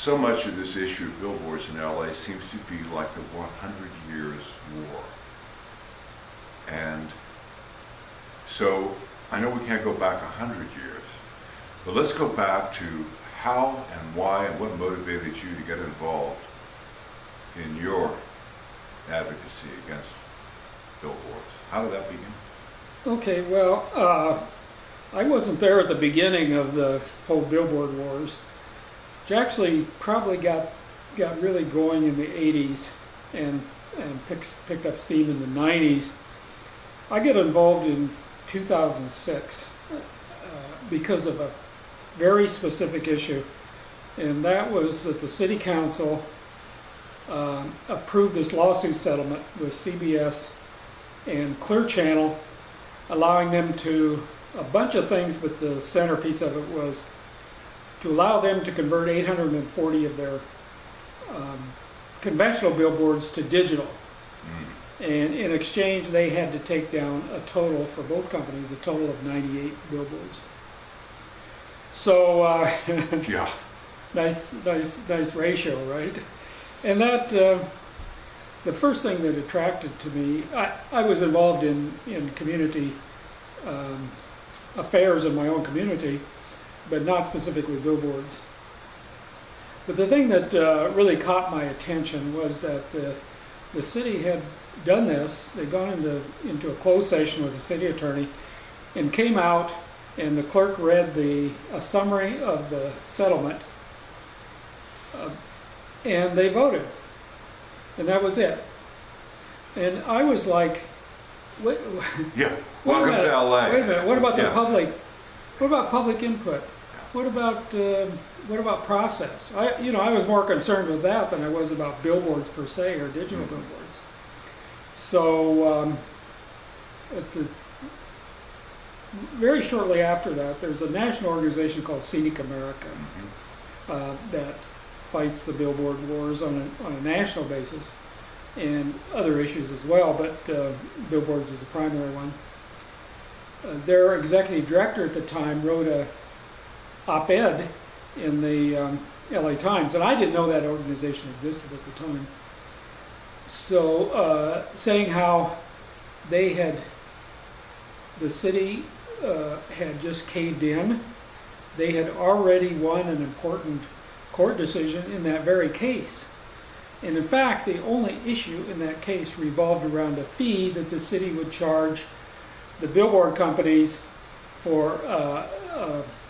so much of this issue of billboards in LA seems to be like the 100 Years' War. And so I know we can't go back 100 years, but let's go back to how and why and what motivated you to get involved in your advocacy against billboards. How did that begin? Okay, well, I wasn't there at the beginning of the whole Billboard Wars, which actually probably got really going in the 80s and picked up steam in the 90s. I got involved in 2006 because of a very specific issue, and that was that the City Council approved this lawsuit settlement with CBS and Clear Channel, allowing them to a bunch of things, but the centerpiece of it was to allow them to convert 840 of their conventional billboards to digital. And in exchange, they had to take down a total, for both companies, a total of 98 billboards. So, yeah, nice ratio, right? And that, the first thing that attracted to me, I was involved in community affairs in my own community, but not specifically billboards. But the thing that really caught my attention was that the city had done this. They'd gone into a closed session with the city attorney and came out, and the clerk read a summary of the settlement, and they voted, and that was it. And I was like, what? Yeah, welcome to LA. Wait a minute, what about the public? What about public input? What about process? I was more concerned with that than I was about billboards per se or digital billboards. So very shortly after that, there's a national organization called Scenic America that fights the Billboard Wars on a national basis and other issues as well, but billboards is a primary one. Their executive director at the time wrote a op-ed in the LA Times, and I didn't know that organization existed at the time. So saying how the city had just caved in. They had already won an important court decision in that very case. And in fact, the only issue in that case revolved around a fee that the city would charge the billboard companies for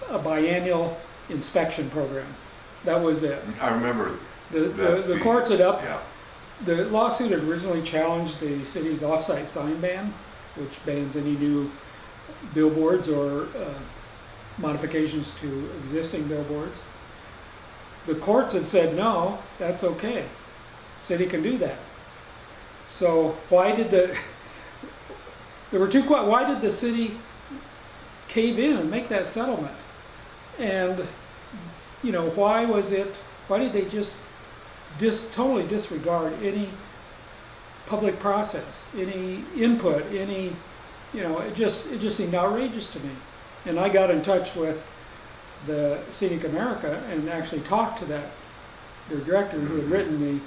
a biennial inspection program. That was it. I remember the courts had up. Yeah. The lawsuit had originally challenged the city's off-site sign ban, which bans any new billboards or modifications to existing billboards. The courts had said, no, that's okay. City can do that. So why did why did the city cave in and make that settlement? And, why did they just totally disregard any public process, any input, any, it just seemed outrageous to me. And I got in touch with the Scenic America and actually talked to their director who had written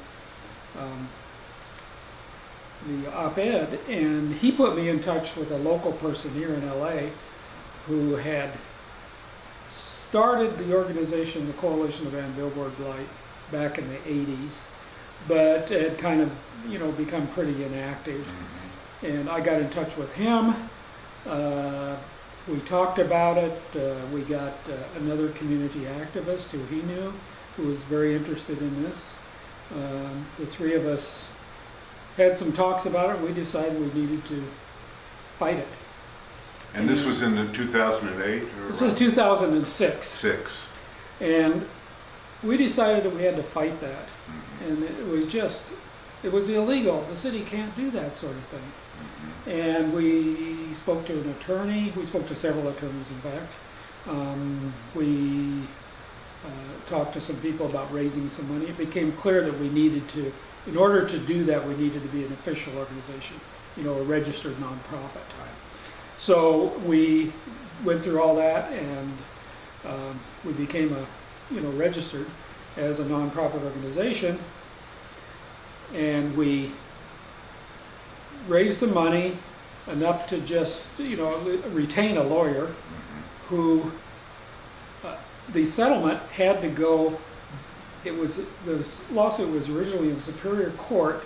the op-ed, and he put me in touch with a local person here in LA who had started the organization, the Coalition of Ban Billboard Blight, back in the 80s, but had kind of, become pretty inactive. And I got in touch with him. We talked about it. We got another community activist who he knew, who was very interested in this. The three of us had some talks about it, and we decided we needed to fight it. And this was in the 2008? This was 2006. And we decided that we had to fight that. And it was illegal. The city can't do that sort of thing. And we spoke to an attorney. We spoke to several attorneys, in fact. We talked to some people about raising some money. It became clear that we needed to, in order to do that, we needed to be an official organization, a registered nonprofit. So we went through all that, and we became registered. as a nonprofit organization, and we raised the money enough to just, you know, retain a lawyer who, the settlement had to go, the lawsuit was originally in Superior Court,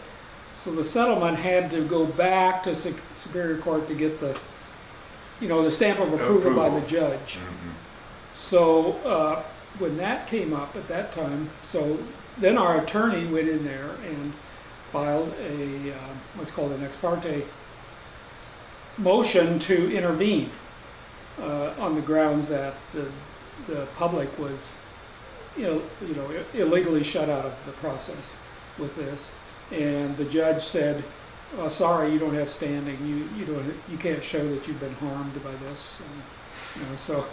so the settlement had to go back to Superior Court to get the, you know, the stamp of approval by the judge. So when that came up at that time, so then our attorney went in there and filed a what's called an ex parte motion to intervene on the grounds that the public was, illegally shut out of the process with this, and the judge said, oh, "Sorry, you don't have standing. You can't show that you've been harmed by this." So,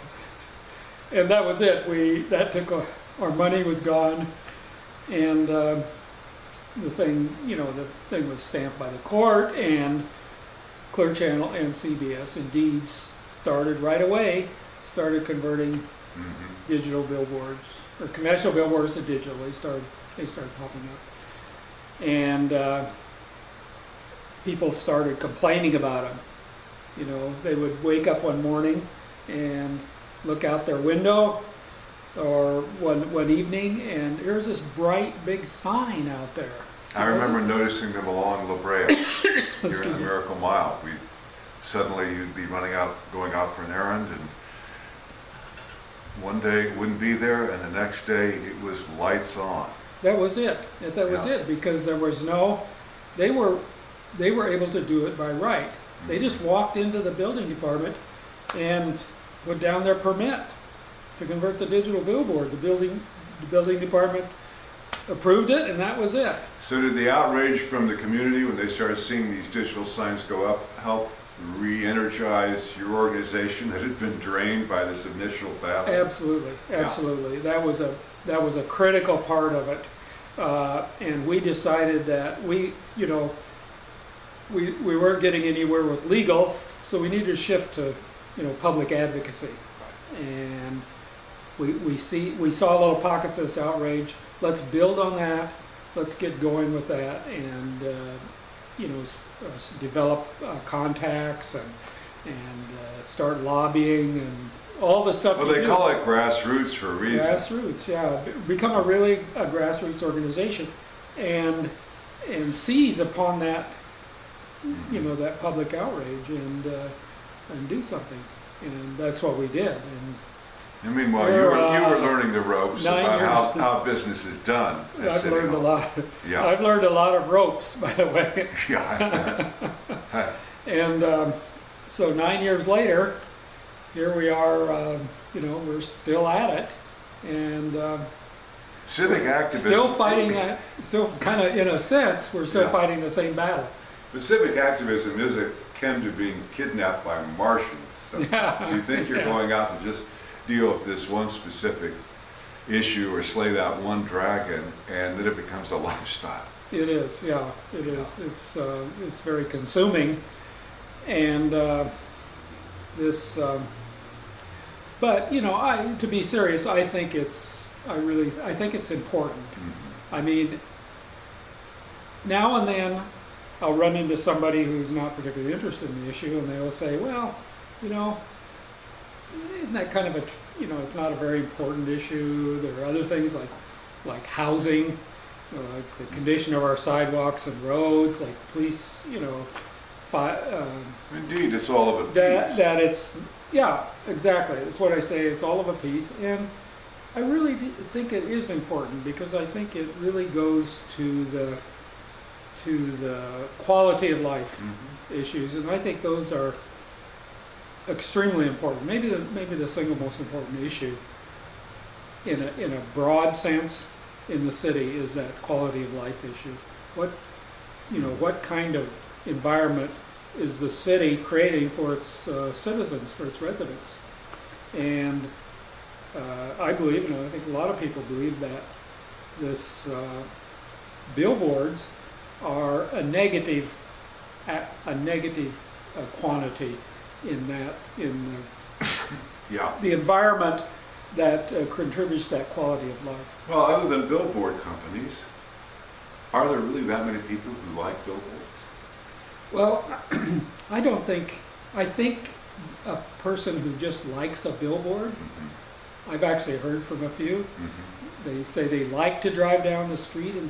and that was it. That took our money was gone, and the thing was stamped by the court, and Clear Channel and CBS indeed started right away, started converting digital billboards, or conventional billboards to digital. They started popping up, and people started complaining about them. You know, they would wake up one morning and look out their window, or one evening, and here's this bright big sign out there. I remember noticing them along La Brea, here in the Miracle Mile. Suddenly you'd be going out for an errand, and one day it wouldn't be there, and the next day it was lights on. That was it. That was it, because there was no, they were able to do it by right. They just walked into the building department and put down their permit to convert the digital billboard. The building department approved it, and that was it. So did the outrage from the community when they started seeing these digital signs go up help re-energize your organization that had been drained by this initial battle? Absolutely. That was a critical part of it, and we decided that we weren't getting anywhere with legal, so we needed to shift to public advocacy. And we saw little pockets of this outrage. Let's build on that. Let's get going with that, and develop contacts and start lobbying and all the stuff. Well, they call it grassroots for a reason. Grassroots, yeah. Become a grassroots organization, and seize upon that, that public outrage, and do something. And that's what we did. And meanwhile, you were learning the ropes about how business is done. I've learned a lot. Yeah. I've learned a lot of ropes, by the way. Yeah. And so 9 years later, here we are. We're still at it, and civic activism. Still fighting that. Still kind of, in a sense, we're still fighting the same battle. But civic activism is akin to being kidnapped by Martians. So you think you're going out and just deal with this one specific issue or slay that one dragon, and then it becomes a lifestyle. It is, yeah, it is. It's very consuming, and but to be serious, I think it's important. I mean, now and then I'll run into somebody who's not particularly interested in the issue, and they will say, well, isn't that kind of it's not a very important issue. There are other things like housing, like the condition of our sidewalks and roads, like police, Indeed, it's all of a piece. That it's, yeah, exactly. It's what I say, it's all of a piece. And I really think it is important, because I think it really goes to the quality of life issues, and I think those are extremely important. Maybe the single most important issue in a broad sense in the city is that quality of life issue. What kind of environment is the city creating for its citizens, for its residents? And I believe, and I think a lot of people believe, that this billboards are a negative quantity in the environment that contributes to that quality of life. Well, other than billboard companies, are there really that many people who like billboards? Well, I think a person who just likes a billboard, I've actually heard from a few, they say they like to drive down the street and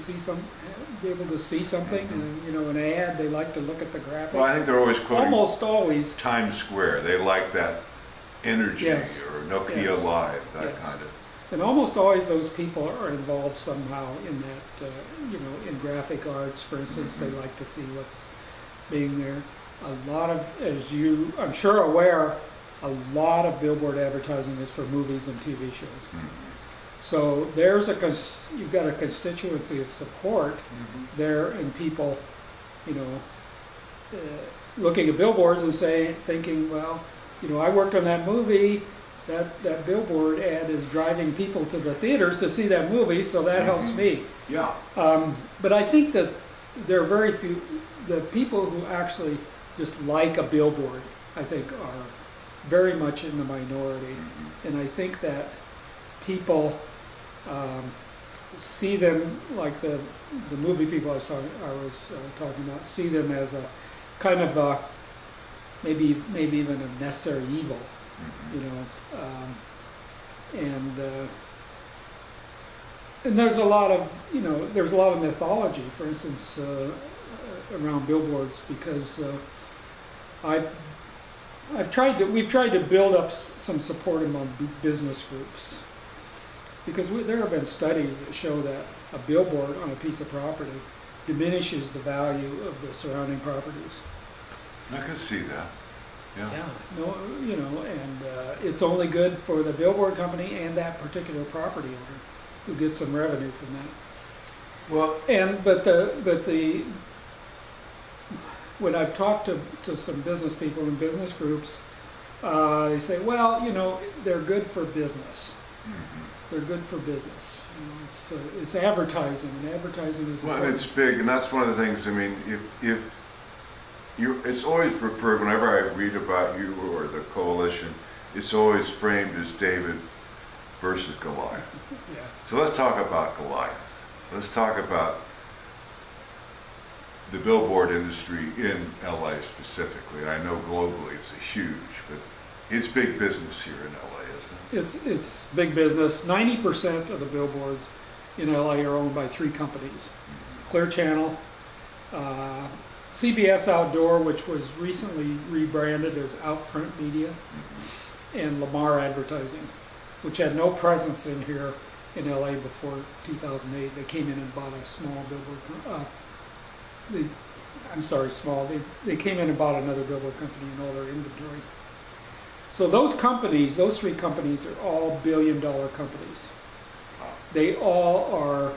be able to see something, an ad, they like to look at the graphics. Well, I think they're always quoting almost always Times Square. They like that energy, yes, or Nokia yes, Live, that yes, kind of. and almost always those people are involved somehow in that, in graphic arts, for instance. They like to see what's being there. A lot of, as you, I'm sure aware, a lot of billboard advertising is for movies and TV shows. So you've got a constituency of support there, and people, looking at billboards and thinking, well, I worked on that movie. That billboard ad is driving people to the theaters to see that movie, so that helps me. Yeah. But I think that there are very few. The people who actually just like a billboard, I think, are very much in the minority, and I think that people see them, like the movie people I was talking about, see them as a kind of a, maybe even a necessary evil, and there's a lot of mythology, for instance, around billboards, because we've tried to build up some support among business groups, because there have been studies that show that a billboard on a piece of property diminishes the value of the surrounding properties. I could see that. Yeah. And it's only good for the billboard company and that particular property owner, who gets some revenue from that. Well, when I've talked to some business people in business groups, they say, well, they're good for business. They're good for business. It's advertising, and advertising is well, and it's big, and that's one of the things. I mean, if it's always preferred, whenever I read about you or the coalition, it's always framed as David versus Goliath. Yes. So let's talk about Goliath. Let's talk about the billboard industry in LA specifically. I know globally it's huge, but it's big business here in LA, isn't it? It's big business. 90% of the billboards in LA are owned by 3 companies. Clear Channel, CBS Outdoor, which was recently rebranded as Outfront Media, and Lamar Advertising, which had no presence in here in LA before 2008. They came in and bought a small billboard. They came in and bought another billboard company and all their inventory. So those 3 companies are all billion-dollar companies. They all are.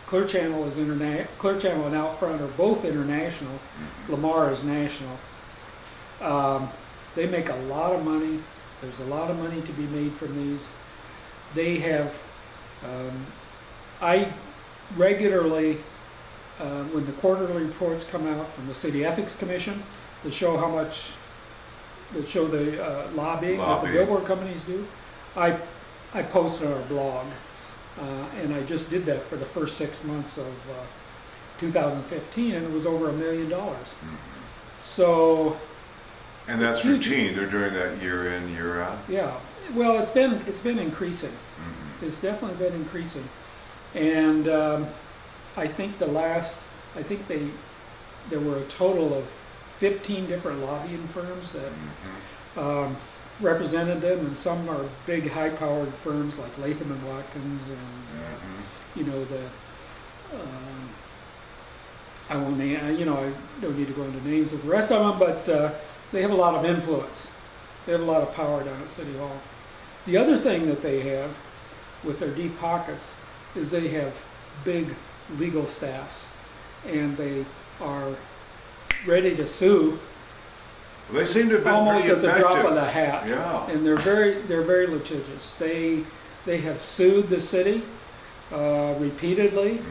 Clear Channel and Outfront are both international. Lamar is national. They make a lot of money. There's a lot of money to be made from these. They have. I regularly, when the quarterly reports come out from the City Ethics Commission, that show the lobbying that the billboard companies do, I post on our blog. And I just did that for the first 6 months of 2015, and it was over $1 million. So, and that's routine. They're doing that year in, year out. Yeah. Well, it's been increasing. It's definitely been increasing, and I think there were a total of 15 different lobbying firms that represented them, and some are big, high-powered firms like Latham and Watkins, and I won't name. I don't need to go into names with the rest of them, but they have a lot of influence. They have a lot of power down at City Hall. The other thing that they have, with their deep pockets, is they have big legal staffs, and they are ready to sue. They seem to have been almost pretty at the effective. drop of the hat. Yeah. And they're very litigious. They have sued the city repeatedly.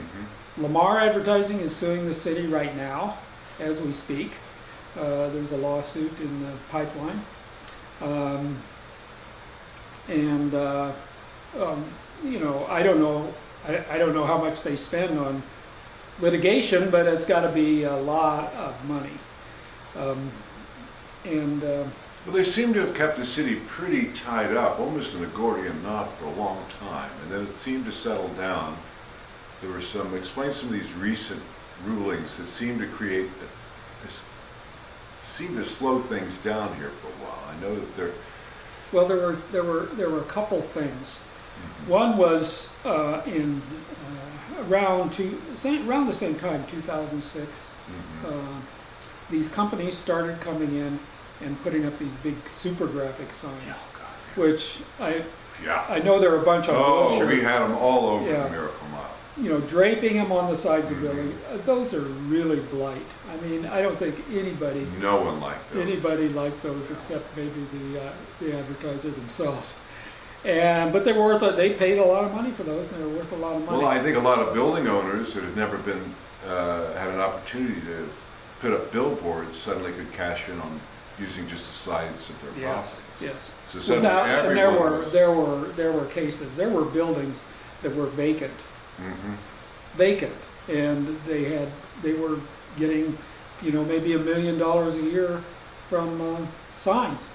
Lamar Advertising is suing the city right now, as we speak. There's a lawsuit in the pipeline, and You know, I don't know. I don't know how much they spend on litigation, but it's got to be a lot of money. Well, they seem to have kept the city pretty tied up, almost in a Gordian knot for a long time, and then it seemed to settle down. There were some, explain some of these recent rulings that seemed to create, seemed to slow things down here for a while. I know that there. Well, there were a couple things. One was in around the same time, 2006. These companies started coming in and putting up these big Supergraphic signs, which I know there are a bunch of. Oh, we had them all over Yeah. the Miracle Mile. You know, draping them on the sides of buildings. Those are really blight. I mean, I don't think anybody. No one liked those. Anybody liked those except maybe the advertiser themselves. But they were worth. They paid a lot of money for those, and they were worth a lot of money. Well, I think a lot of building owners that have never been had an opportunity to put up billboards suddenly could cash in on using just the sides of their properties. Yes. So suddenly And everyone there were cases. There were buildings that were vacant, and they were getting, you know, maybe $1 million a year from signs.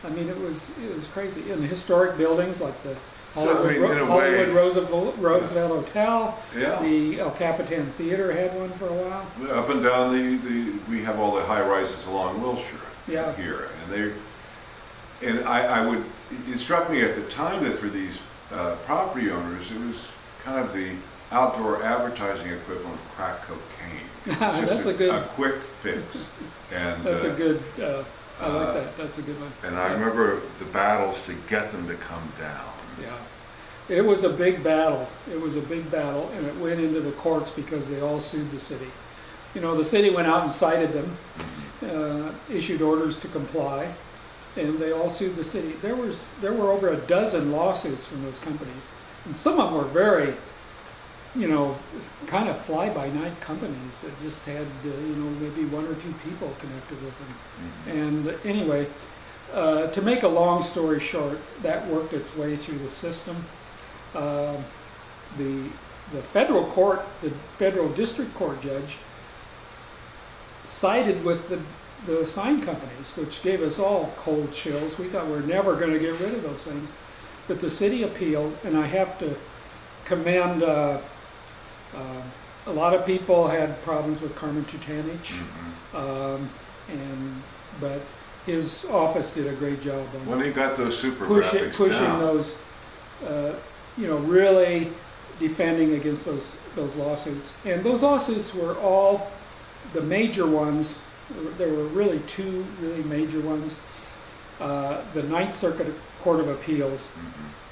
I mean, it was crazy. In historic buildings like the Hollywood Roosevelt Hotel, the El Capitan Theater had one for a while. Up and down we have all the high rises along Wilshire here, and it struck me at the time that for these property owners, it was kind of the outdoor advertising equivalent of crack cocaine. It's just a quick fix, and that's a good. I like that. That's a good one. And I remember the battles to get them to come down. Yeah, it was a big battle. It was a big battle, and it went into the courts because they all sued the city. You know, the city went out and cited them, issued orders to comply, and they all sued the city. There were over a dozen lawsuits from those companies, and some of them were very, you know, kind of fly-by-night companies that just had, you know, maybe one or two people connected with them. And anyway, to make a long story short, that worked its way through the system. The federal court, the federal district court judge, sided with the sign companies, which gave us all cold chills. We thought we were never going to get rid of those things. But the city appealed, and I have to commend a lot of people had problems with Carmen Tutanich, but his office did a great job on when he got those Supergraphics pushing down. Those, you know, really defending against those lawsuits. And those lawsuits were all the major ones. There were really two really major ones. The Ninth Circuit Court of Appeals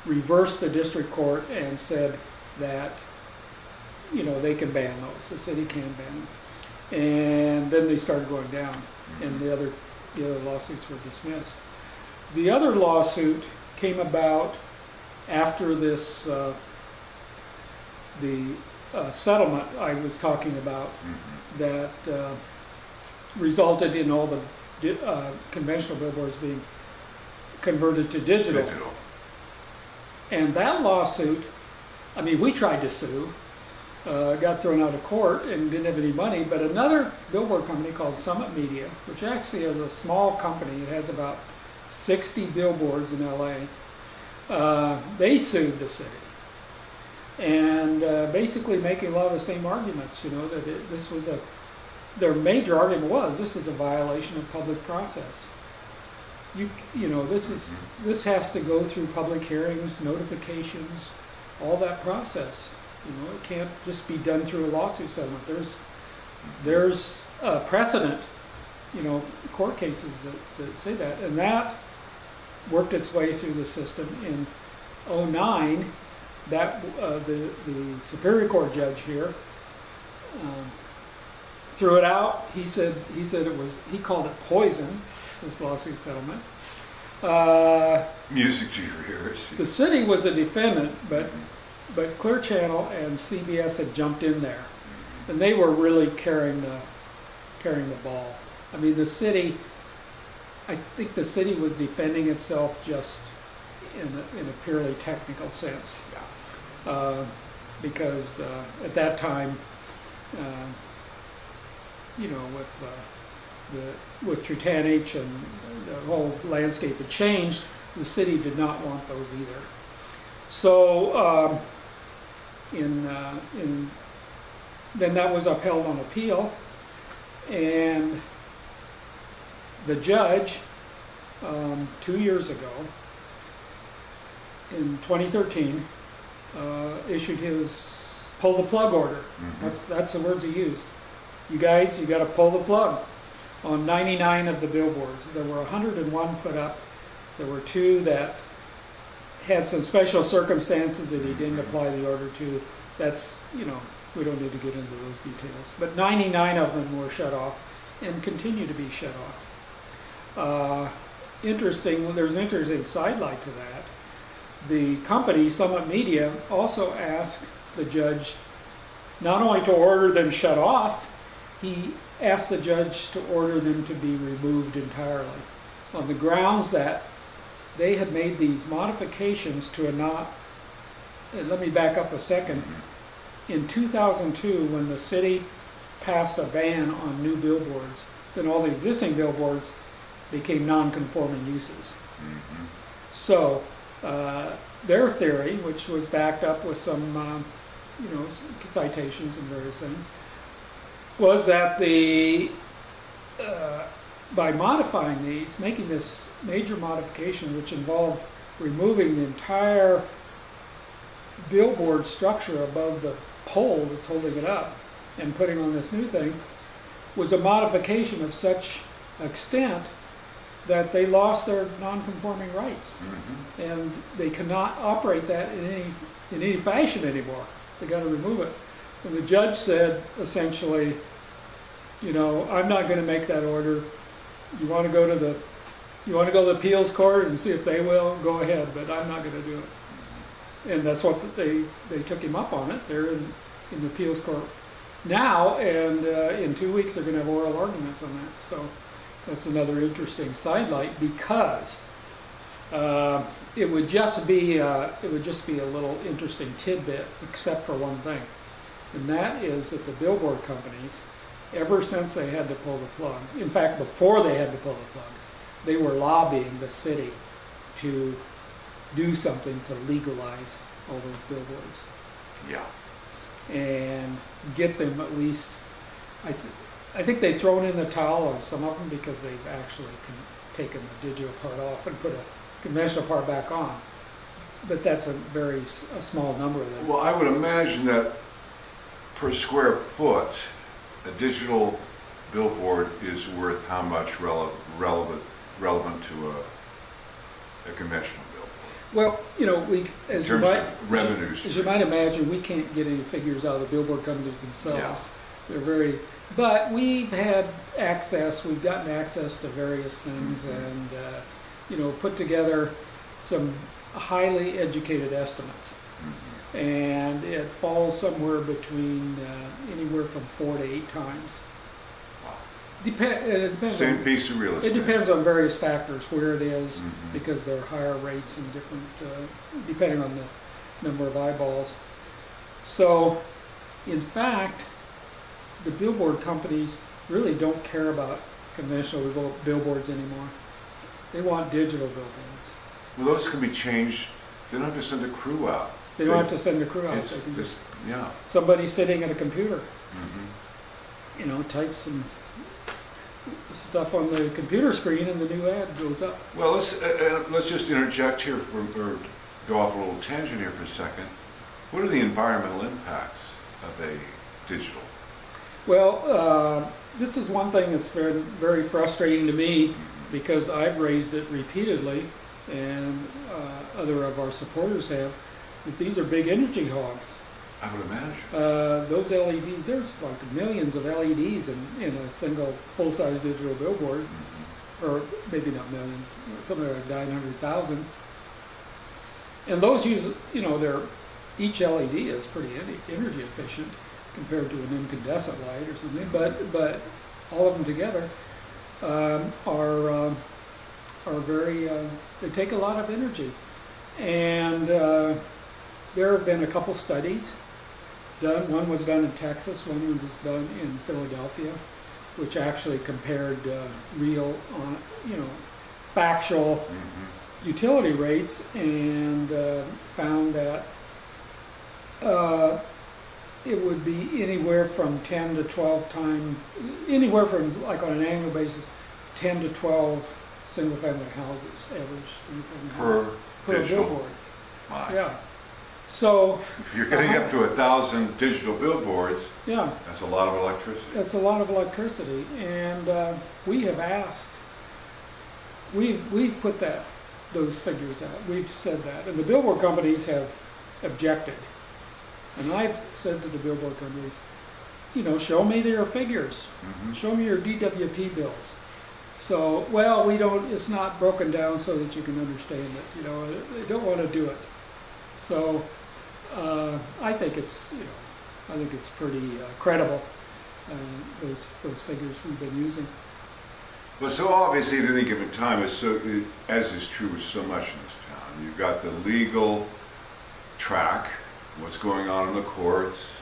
reversed the district court and said that, you know, they can ban those. The city can ban them. And then they started going down, and the other lawsuits were dismissed. The other lawsuit came about after this, the settlement I was talking about that resulted in all the conventional billboards being converted to digital. And that lawsuit, I mean, we tried to sue, got thrown out of court and didn't have any money, but another billboard company called Summit Media, which actually is a small company, it has about 60 billboards in LA, they sued the city. And basically making a lot of the same arguments, you know, that this was their major argument was this is a violation of public process. You know, this has to go through public hearings, notifications, all that process. You know, it can't just be done through a lawsuit settlement. There's a precedent, you know, court cases that say that, and that worked its way through the system. In '09, that the Superior Court judge here threw it out. He said it was, he called it poison, this lawsuit settlement. Music to your ears. The city was a defendant, but Clear Channel and CBS had jumped in there, and they were really carrying the ball. I mean, I think the city was defending itself just in a purely technical sense. Yeah. Because at that time, you know, with Trutanich and the whole landscape had changed, the city did not want those either. So then that was upheld on appeal, and the judge 2 years ago, in 2013, issued his pull the plug order. Mm-hmm. That's the words he used. You guys, you got to pull the plug on 99 of the billboards. There were 101 put up. There were 2 that had some special circumstances that he didn't apply the order to. That's, you know, we don't need to get into those details. But 99 of them were shut off and continue to be shut off. Interesting, there's an interesting sidelight to that. The company, Summit Media, also asked the judge not only to order them shut off, he asked the judge to order them to be removed entirely on the grounds that they had made these modifications to a not, let me back up a second. In 2002, when the city passed a ban on new billboards, then all the existing billboards became non-conforming uses. Mm-hmm. So their theory, which was backed up with some you know, citations and various things, was that by modifying these, making this major modification, which involved removing the entire billboard structure above the pole that's holding it up and putting on this new thing, was a modification of such extent that they lost their non-conforming rights. Mm-hmm. And they cannot operate that in any fashion anymore. They got to remove it. And the judge said, essentially, you know, I'm not going to make that order. You want to go to the appeals court and see if they will, go ahead, but I'm not going to do it. And that's what they took him up on it. They're in the appeals court now, and in 2 weeks they're going to have oral arguments on that. So that's another interesting sidelight, because it would just be a little interesting tidbit, except for one thing, and that is that the billboard companies, ever since they had to pull the plug, in fact before they had to pull the plug, they were lobbying the city to do something to legalize all those billboards. Yeah. And get them at least, I think they've thrown in the towel on some of them, because they've actually taken the digital part off and put a conventional part back on. But that's a small number of them. Well, I would imagine that per square foot, a digital billboard is worth how much relevant to a conventional billboard? Well, you know, as you might imagine, we can't get any figures out of the billboard companies themselves. Yeah. They're but we've had access, we've gotten access to various things, mm-hmm. and you know, put together some highly educated estimates. Mm-hmm. And it falls somewhere between anywhere from 4 to 8 times. Wow. It depends Same piece of real estate. It depends on various factors, where it is, mm-hmm. because there are higher rates and different, depending on the number of eyeballs. So, in fact, the billboard companies really don't care about conventional billboards anymore. They want digital billboards. Well, those can be changed. They don't have to send a crew out. They don't have to send a crew out. They can just, yeah. Somebody sitting at a computer, mm-hmm. you know, types some stuff on the computer screen, and the new ad goes up. Well, let's just interject here or go off a little tangent here for a second. What are the environmental impacts of a digital? Well, this is one thing that's very, very frustrating to me, because I've raised it repeatedly, and other of our supporters have, that these are big energy hogs. I would imagine. Those LEDs, there's like millions of LEDs in a single full-size digital billboard, mm-hmm. or maybe not millions, something like 900,000. And those use, you know, each LED is pretty energy efficient compared to an incandescent light or something, but all of them together are very, they take a lot of energy. And there have been a couple studies done. One was done in Texas, one was done in Philadelphia, which actually compared real, factual utility rates, and found that it would be anywhere from 10 to 12 times, anywhere from, like on an annual basis, 10 to 12 single-family houses, average single-family houses per billboard. My. Yeah. So if you're getting up to 1,000 digital billboards, yeah, that's a lot of electricity. That's a lot of electricity, and we have asked. We've put those figures out. We've said that, and the billboard companies have objected. And I've said to the billboard companies, show me their figures. Show me your DWP bills. So, well, we don't. It's not broken down so that you can understand it. They don't want to do it. So, I think it's pretty credible. Those figures we've been using. Well, so obviously at any given time, as is true with so much in this town, you've got the legal track, what's going on in the courts,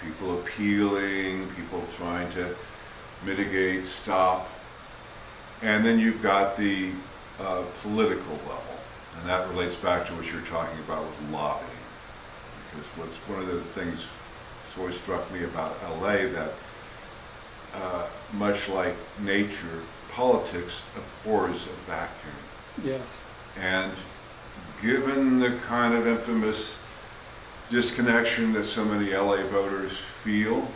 people appealing, people trying to mitigate, stop, and then you've got the political level, and that relates back to what you're talking about with lobbying. Because one of the things that's always struck me about LA, that much like nature, politics abhors a vacuum. Yes. And given the kind of infamous disconnection that so many LA voters feel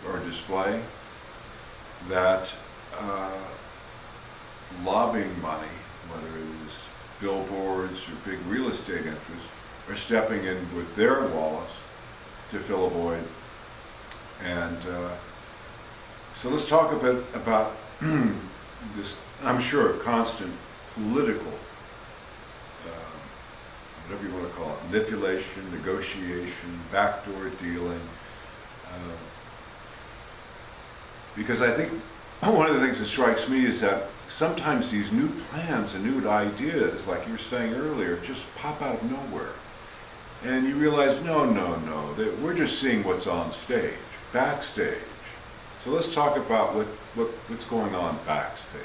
or display, that lobbying money, whether it is billboards or big real estate interests, are stepping in with their wallets to fill a void. And so let's talk a bit about this, I'm sure, constant political, whatever you want to call it, manipulation, negotiation, backdoor dealing. Because I think one of the things that strikes me is that sometimes these new plans and new ideas, like you were saying earlier, just pop out of nowhere. And you realize, no, we're just seeing what's on stage, backstage. So let's talk about what's going on backstage.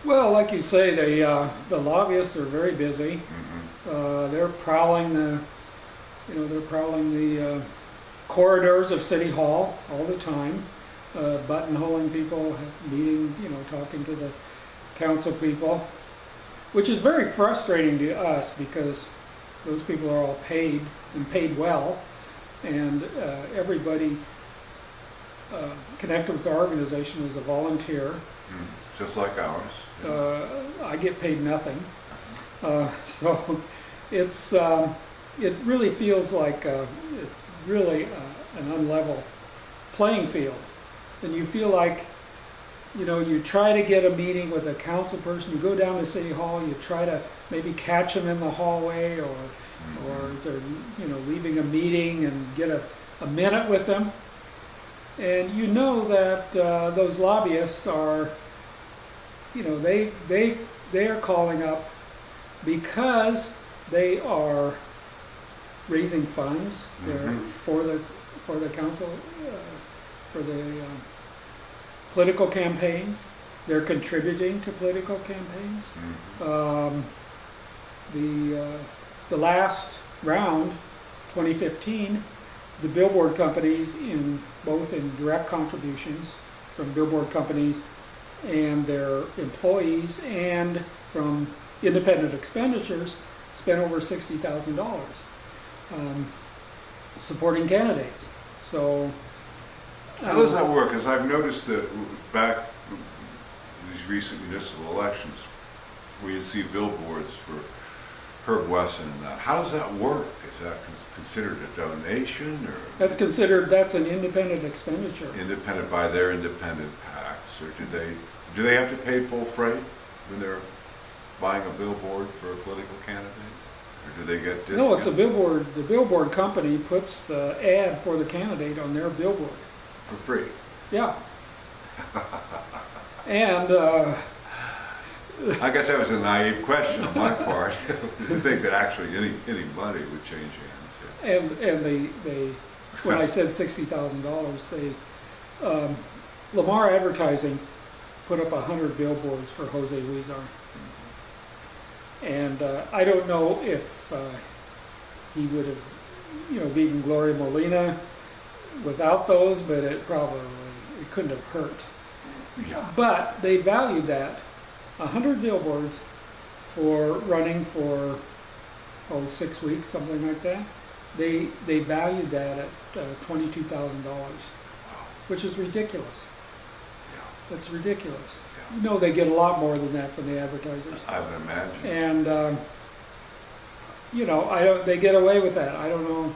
Well, like you say, the lobbyists are very busy. They're prowling the corridors of City Hall all the time, buttonholing people, meeting, talking to the council people, which is very frustrating to us because those people are all paid and paid well, and everybody connected with the organization is a volunteer. Just like ours. I get paid nothing. So it really feels like it's really an unlevel playing field. And you feel like, you try to get a meeting with a council person, you go down to City Hall, you try to maybe catch them in the hallway or they're, leaving a meeting and get a minute with them. And you know that those lobbyists are, they are calling up because they are raising funds for the council, for the political campaigns. They're contributing to political campaigns. The last round, 2015, the billboard companies, both in direct contributions from billboard companies and their employees and from independent expenditures, spent over $60,000 supporting candidates. So how does that work? Because I've noticed that back in these recent municipal elections, where you'd see billboards for Herb Wesson and that. How does that work? Is that considered a donation, or that's an independent expenditure? Independent by their independent PACs, or do they have to pay full freight when they're buying a billboard for a political candidate, or do they get discounts? No, it's a billboard. The billboard company puts the ad for the candidate on their billboard for free. Yeah. And I guess that was a naive question on my part, to think that actually any money would change hands. Yeah. And they when I said $60,000, Lamar Advertising put up 100 billboards for Jose Huizar. And I don't know if he would have, beaten Gloria Molina without those, but it couldn't have hurt. Yeah. But they valued that 100 billboards for running for 6 weeks, something like that. They valued that at $22,000, which is ridiculous. Yeah. That's ridiculous. Yeah. They get a lot more than that from the advertisers. I would imagine. And they get away with that. I don't know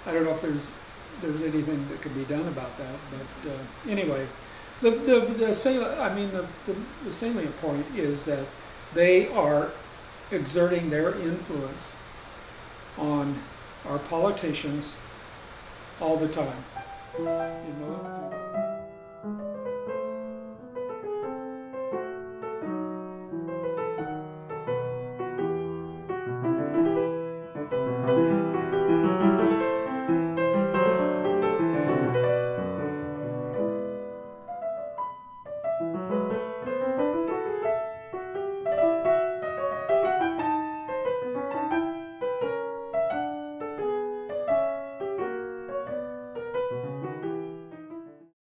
if there's anything that can be done about that. But anyway, the salient point is that they are exerting their influence on our politicians all the time.